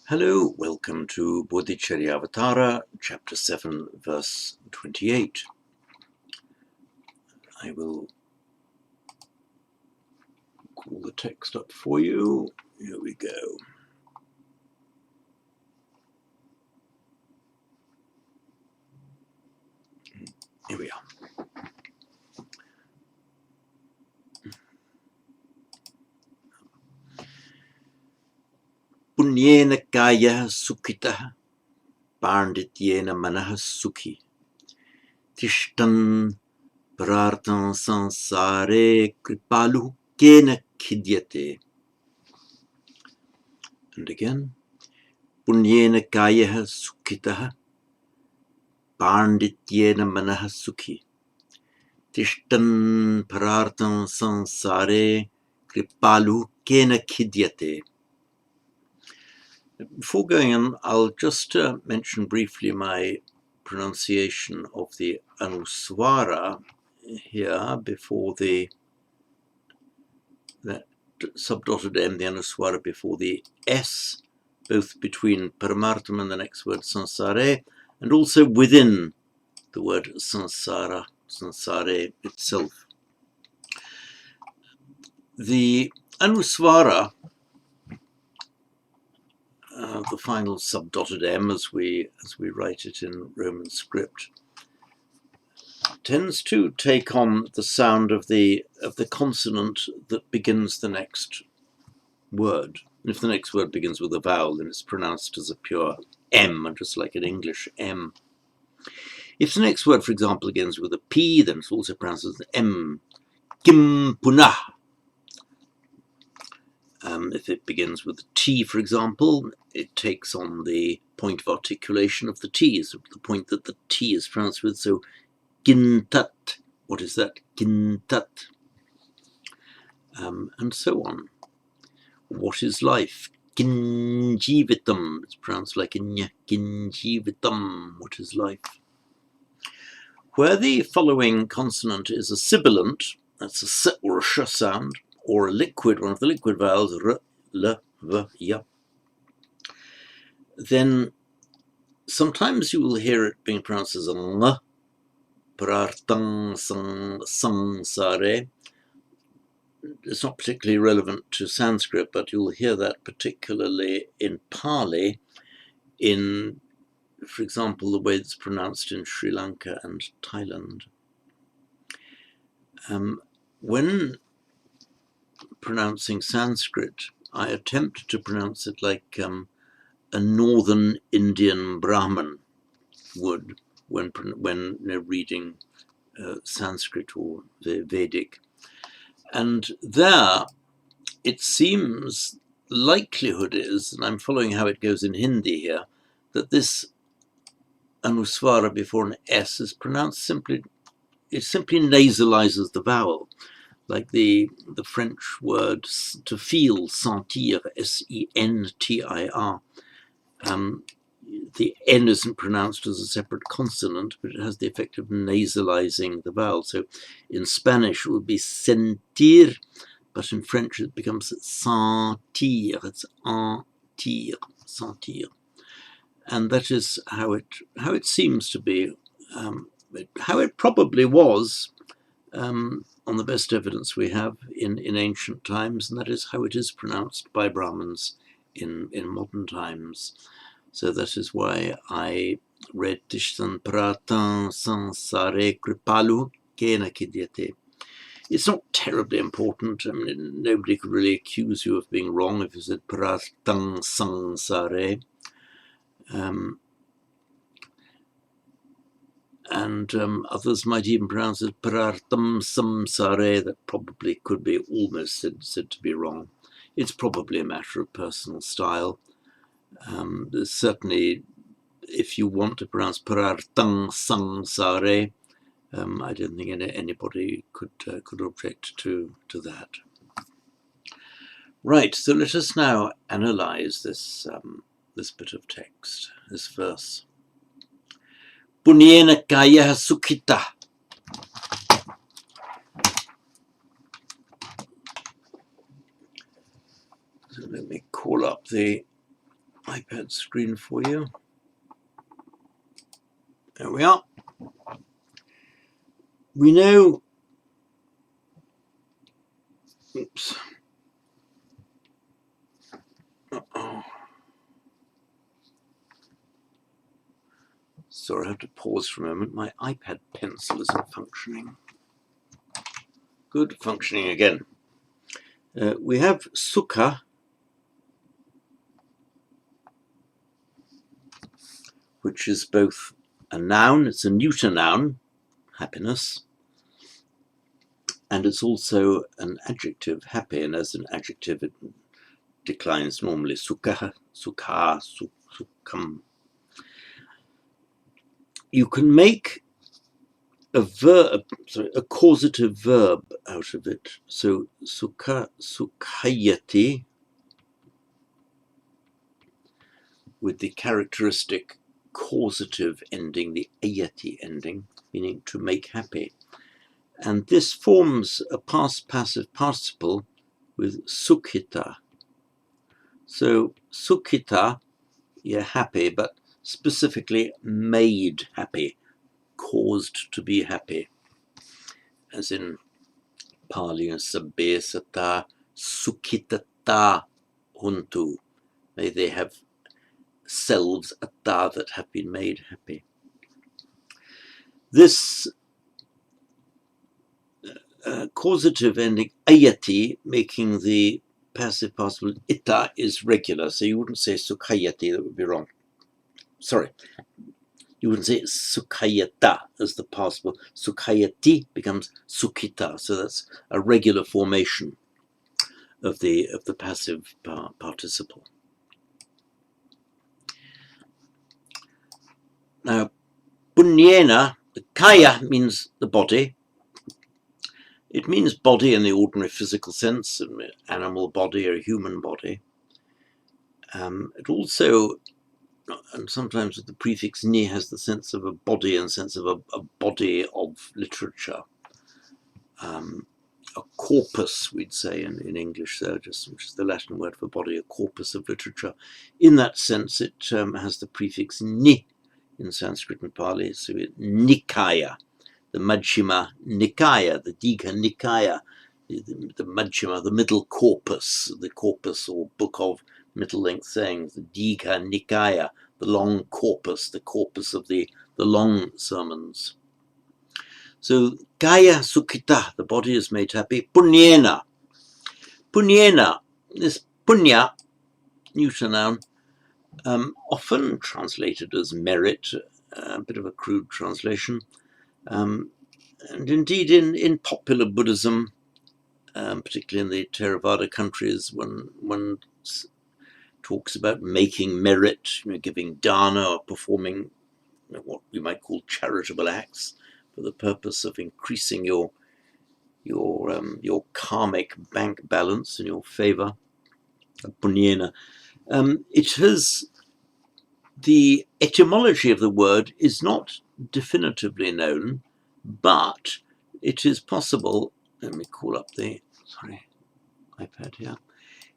Hello, welcome to Bodhicaryavatara, chapter 7, verse 28. I will call the text up for you. Here we go. Here we are. Punyena kaya sukhitah pandityena manah sukhi tishtan prartan sansare kripalu kena khidyate. And again, punyena kaya sukhitah pandityena manah sukhi tishtan prartan sansare kripalu kena khidyate. Before going on, I'll just mention briefly my pronunciation of the anuswara here before that subdotted M, the anuswara before the S, both between paramartam and the next word sansare, and also within the word sansara, sansare itself. The anuswara, the final subdotted M as we write it in Roman script, tends to take on the sound of the consonant that begins the next word. And if the next word begins with a vowel, then it's pronounced as a pure M, just like an English M. If the next word, for example, begins with a P, then it's also pronounced as an M. Kim punah. If it begins with a T, for example, it takes on the point of articulation of the T, so the point that the T is pronounced with. So gintat. What is that? Gintat. And so on. What is life? Kinjivitam. It's pronounced like a nya. Kinjivitam. What is life? Where the following consonant is a sibilant, that's a s or a sh sound, or a liquid, one of the liquid vowels, r, l, v, y, then sometimes you will hear it being pronounced as a ng, prartang sang sare. It's not particularly relevant to Sanskrit, but you'll hear that particularly in Pali, in, for example, the way it's pronounced in Sri Lanka and Thailand. When pronouncing Sanskrit, I attempt to pronounce it like a northern Indian Brahmin would when reading Sanskrit or Vedic. And there, it seems, likelihood is, and I'm following how it goes in Hindi here, that this anuswara before an S is pronounced simply, it simply nasalizes the vowel, like the French word to feel, sentir, S-E-N-T-I-R. The N isn't pronounced as a separate consonant, but it has the effect of nasalizing the vowel. So in Spanish it would be sentir, but in French it becomes sentir. It's sentir, sentir, and that is how it seems to be, how it probably was, on the best evidence we have in ancient times, and that is how it is pronounced by Brahmins in modern times. So that is why I read Tishtan Pratan Sansare Kripalu Kena Khidyate. It's not terribly important. I mean, nobody could really accuse you of being wrong if you said Pratan Sansare. And others might even pronounce it Prartam Samsare. That probably could be almost said to be wrong. It's probably a matter of personal style. Certainly, if you want to pronounce Prartam Samsare, I don't think anybody could object to that. Right, so let us now analyze this bit of text, this verse. Punyena kaya sukhita. So let me call up the iPad screen for you. There we are. We know, oops. Sorry, I have to pause for a moment. My iPad pencil isn't functioning. Good, functioning again. We have sukha, which is both a noun, it's a neuter noun, happiness, and it's also an adjective, happy, and as an adjective it declines normally, sukha, sukha, sukham. You can make a verb, sorry, a causative verb out of it. So sukha, sukhayati, with the characteristic causative ending, the ayati ending, meaning to make happy. And this forms a past passive participle with sukhita. So sukhita, you're happy, but specifically made happy, caused to be happy. As in Pali, sabbe sata sukhitata huntu. May they have selves atta that have been made happy. This causative ending ayati, making the passive participle ita, is regular. So you wouldn't say sukhayati, that would be wrong. Sorry. You wouldn't say sukhayata as the participle. Sukhayati becomes sukhita. So that's a regular formation of the passive participle. Now, punyena, the kaya means the body. It means body in the ordinary physical sense, an animal body or a human body. It also, and sometimes with the prefix ni, has the sense of a body and sense of a body of literature. A corpus, we'd say in English, there, which is the Latin word for body, a corpus of literature. In that sense, it has the prefix ni in Sanskrit and Pali, so it Nikaya, the Majjhima Nikaya, the Digha Nikaya, the Majjhima, the middle corpus, the corpus or book of middle-length sayings, the Digha Nikaya, the long corpus, the corpus of the long sermons. So kaya sukhita, the body is made happy. Punyena. Punyena, this punya, neuter noun, often translated as merit, a bit of a crude translation. And indeed in popular Buddhism, particularly in the Theravada countries, when one talks about making merit, giving dana or performing what we might call charitable acts for the purpose of increasing your karmic bank balance in your favor, punyena. It has, the etymology of the word is not definitively known, but it is possible. Let me call up the iPad here.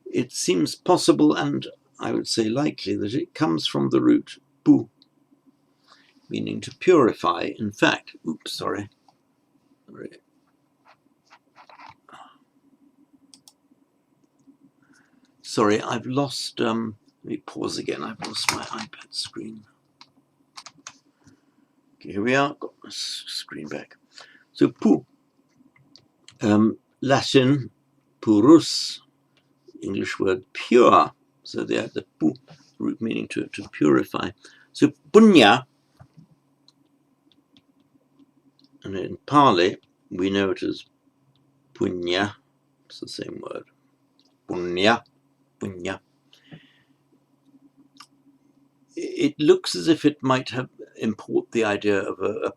It seems possible, and I would say likely, that it comes from the root pu, meaning to purify. In fact, sorry, I've lost, let me pause again, I've lost my iPad screen. Okay, here we are, got my screen back. So pu, Latin purus, English word pure. So they have the pu, root meaning to purify. So punya, and in Pali, we know it as punya, it's the same word. Punya, punya. It looks as if it might have import the idea of a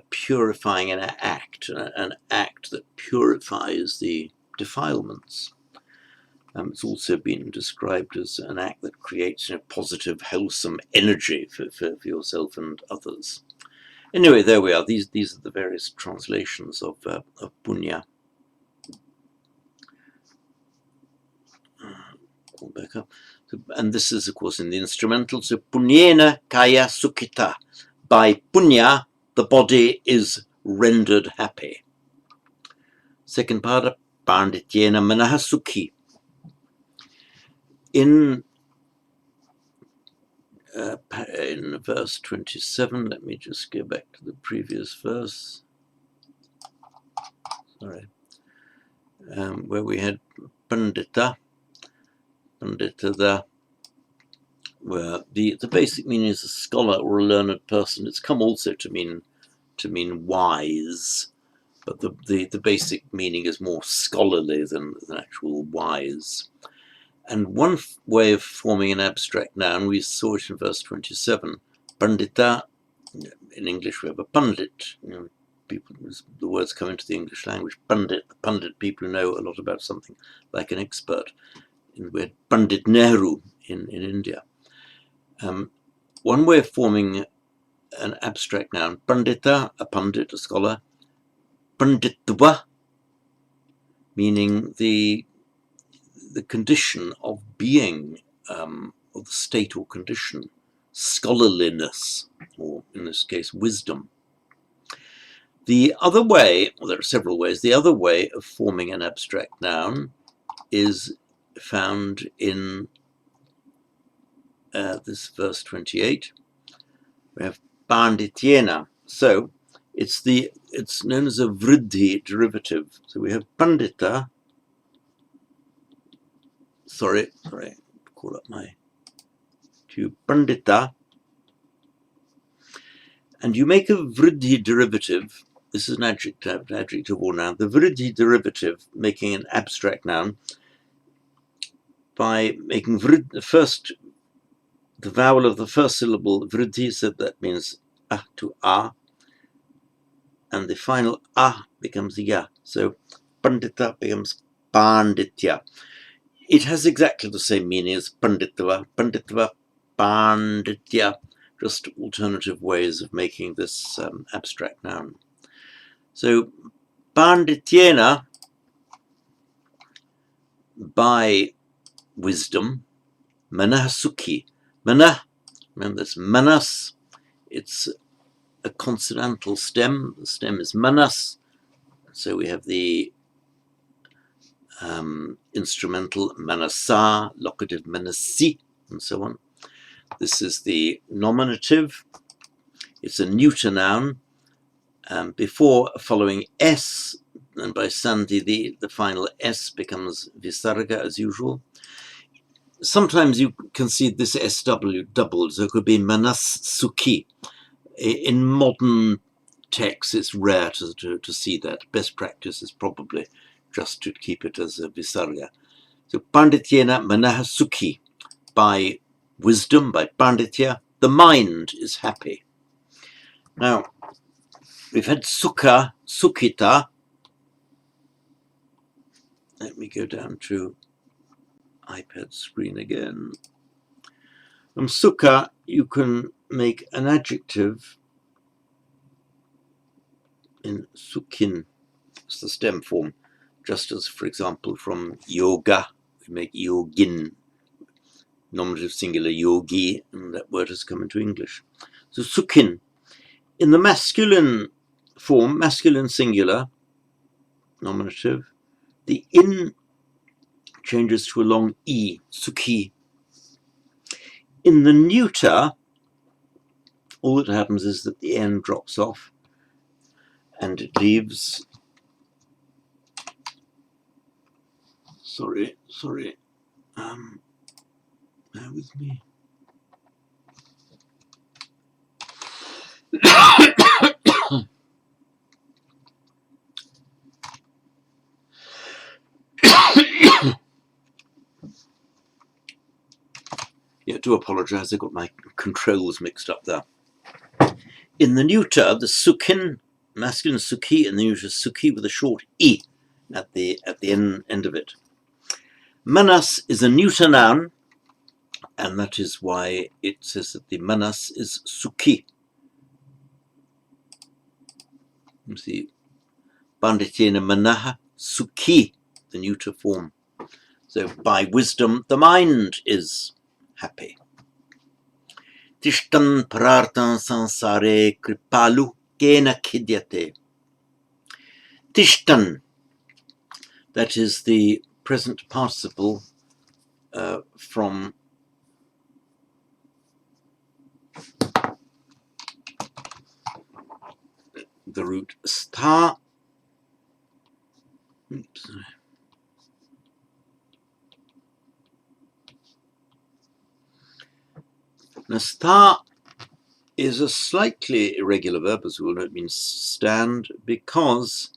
purifying an act that purifies the defilements. It's also been described as an act that creates positive, wholesome energy for yourself and others. Anyway, there we are. These are the various translations of punya. pull back up. So, and this is, of course, in the instrumental. So punyena kaya sukhita. By punya, the body is rendered happy. Second pada, pandityena manaha sukhi. In verse 27, let me just go back to the previous verse. Sorry. Where we had pandita, where the basic meaning is a scholar or a learned person. It's come also to mean wise, but the basic meaning is more scholarly than actual wise. And one way of forming an abstract noun, we saw it in verse 27. Pandita, in English we have a pundit. People, the words come into the English language. Pundit, the pundit, people who know a lot about something, like an expert. We had Pandit Nehru in India. One way of forming an abstract noun, pandita, a pundit, a scholar. Panditva, meaning the condition of being, of the state or condition, scholarliness, or in this case, wisdom. The other way, well, there are several ways, the other way of forming an abstract noun is found in this verse 28. We have pandityena. So it's known as a vriddhi derivative. So we have pandita. Sorry, call up my cue. Pandita. And you make a vriddhi derivative. This is an adjective or noun. The vriddhi derivative, making an abstract noun, by making the vowel of the first syllable vriddhi, so that means ah to ah, and the final ah becomes ya. So pandita becomes panditya. It has exactly the same meaning as panditva, panditya, just alternative ways of making this abstract noun. So pandityena, by wisdom, manah sukhi. Manah, remember this manas, it's a consonantal stem. The stem is manas. So we have the instrumental manasa, locative manasi, and so on. This is the nominative. It's a neuter noun. Before following S, and by sandhi, the final S becomes visarga as usual. Sometimes you can see this SW doubled, so it could be manas sukhi. In modern texts, it's rare to see that. Best practice is probably just to keep it as a visarga. So pandityena manah sukhi. By wisdom, by panditya, the mind is happy. Now, we've had sukha, sukhita. Let me go down to iPad screen again. From sukha, you can make an adjective in sukhin. It's the stem form, just as, for example, from yoga, we make yogin, nominative singular yogi, and that word has come into English. So sukhin. In the masculine form, masculine singular, nominative, the in changes to a long e, sukhi. In the neuter, all that happens is that the n drops off and it leaves, sorry, bear with me. Yeah, do apologize, I got my controls mixed up there. In the neuter, the sukhin, masculine sukhi, and the neuter sukhi with a short e at the end of it. Manas is a neuter noun, and that is why it says that the manas is sukhi. You see, pandityena manaha sukhi, the neuter form. So by wisdom, the mind is happy. Tishtan prartan sansare kripalu kena kidyate. Tishtan, that is the present participle from the root sta. Oops. Now, sta is a slightly irregular verb, as we will know. It means stand because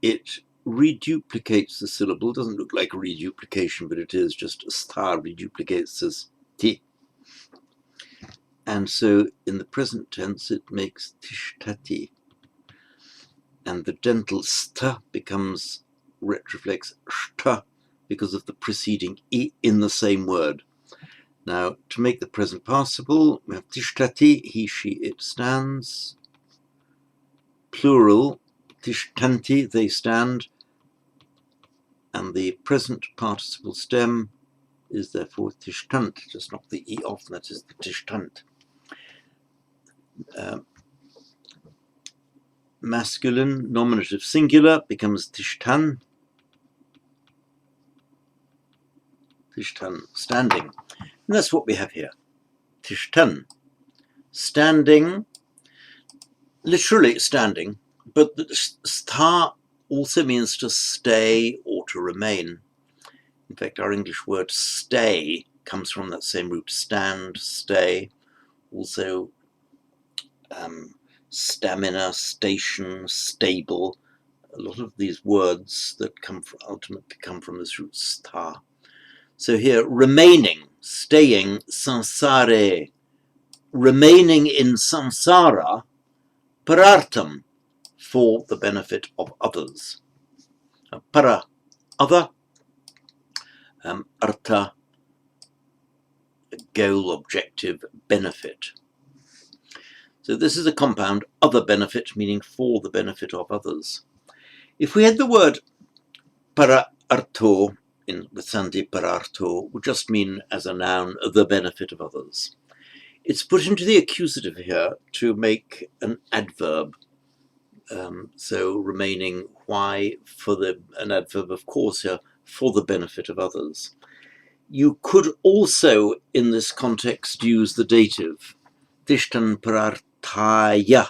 it reduplicates the syllable. It doesn't look like reduplication, but it is just sta reduplicates as ti. And so in the present tense, it makes tishtati. And the dental sta becomes retroflex shta because of the preceding I in the same word. Now, to make the present participle, we have tishtati, he, she, it stands. Plural, tishtanti, they stand. And the present participle stem is therefore tishtant. Just knock the E off, and that is the tishtant. Masculine, nominative singular becomes tishtan. Tishtan, standing. And that's what we have here. Tishtan, standing, literally standing, but the sta also means to stay or to remain. In fact, our English word stay comes from that same root, stand, stay. Also, stamina, station, stable. A lot of these words that ultimately come from this root sta. So here, remaining, staying, sansare, remaining in samsara, parartam, for the benefit of others. Para, other, artha, goal, objective, benefit. So this is a compound, other benefit, meaning for the benefit of others. If we had the word para arto, with sandhi pararto, would just mean as a noun, the benefit of others. It's put into the accusative here to make an adverb. So remaining why for an adverb of course here, for the benefit of others. You could also, in this context, use the dative. Tishtan parartaya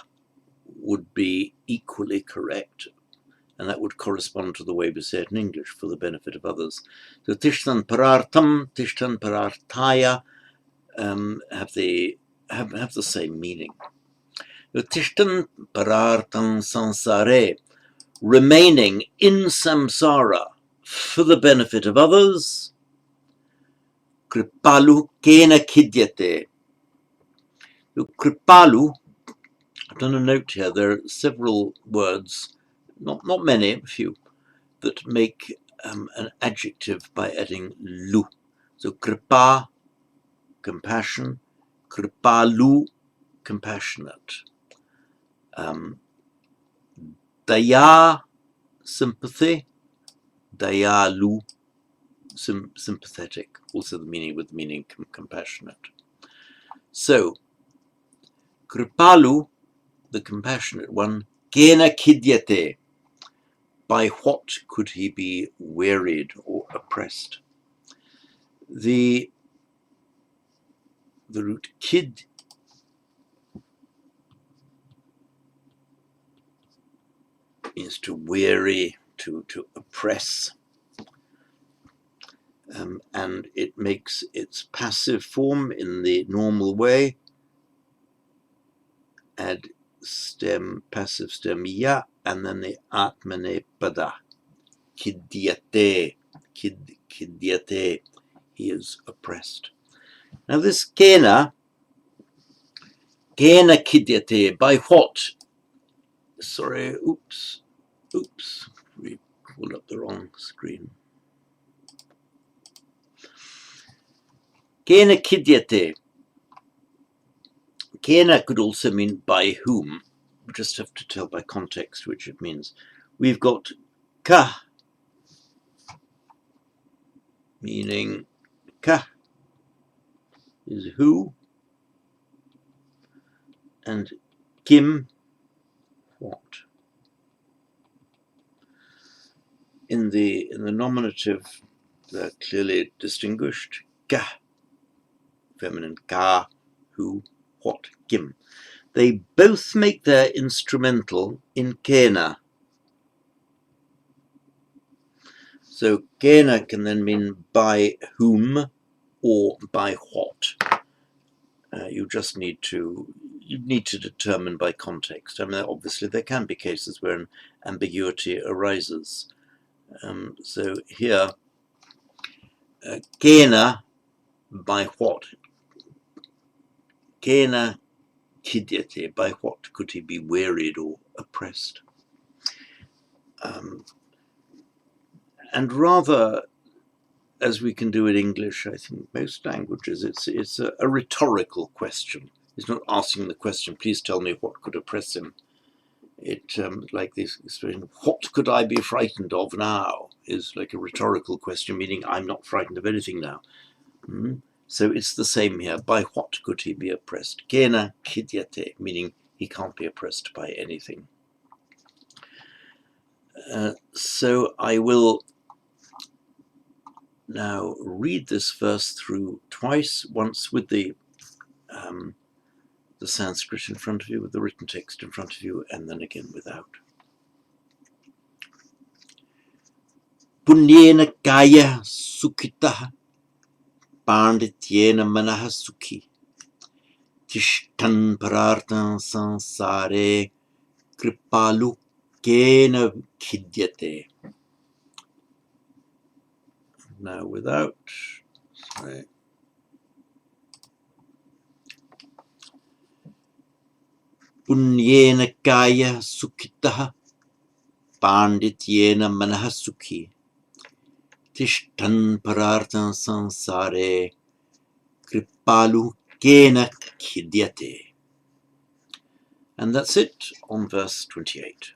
would be equally correct, and that would correspond to the way we say it in English, for the benefit of others. So tishtan parartam, tishtan parartaya have the same meaning. Tishtan parartam sansare, remaining in samsara for the benefit of others. Kripalu kena kidyate. Kripalu, I've done a note here, there are several words, not many, a few, that make an adjective by adding lu. So kripa, compassion, kripalu, compassionate. Daya, sympathy, dayalu, sympathetic, also the meaning compassionate. So, kripalu, the compassionate one, kena kidyate, by what could he be wearied or oppressed? The root kid is to weary, to oppress, and it makes its passive form in the normal way. Add stem, passive stem ya, and then the atmane pada. Kidyate, kidyate, he is oppressed. Now this kena kidyate, by what? Sorry, oops, we pulled up the wrong screen. Kena kidyate. Kena could also mean by whom. We just have to tell by context which it means. We've got ka meaning ka is who, and kim, what. In the nominative, they're clearly distinguished. Ka, feminine, ka, who, what, kim. They both make their instrumental in kena. So kena can then mean by whom or by what. You just need to determine by context. I mean, obviously there can be cases where an ambiguity arises. So here, kena, by what? Kena kidyate, by what could he be wearied or oppressed? And rather, as we can do in English, I think most languages, it's a rhetorical question. It's not asking the question, please tell me what could oppress him. It, like this expression, what could I be frightened of now, is like a rhetorical question, meaning I'm not frightened of anything now. So it's the same here. By what could he be oppressed? Kena kidyate, meaning he can't be oppressed by anything. So I will now read this verse through twice, once with the Sanskrit in front of you, with the written text in front of you, and then again without. Punyena kaya sukhitah pandityena manah sukhi tishtan parartan sansare kripalu kena khidyate. Now without. Sorry. Punyena kaya sukhitah pandityena manah sukhi tishtan parartan sansare kripalu kena khidyate. And that's it on verse 28.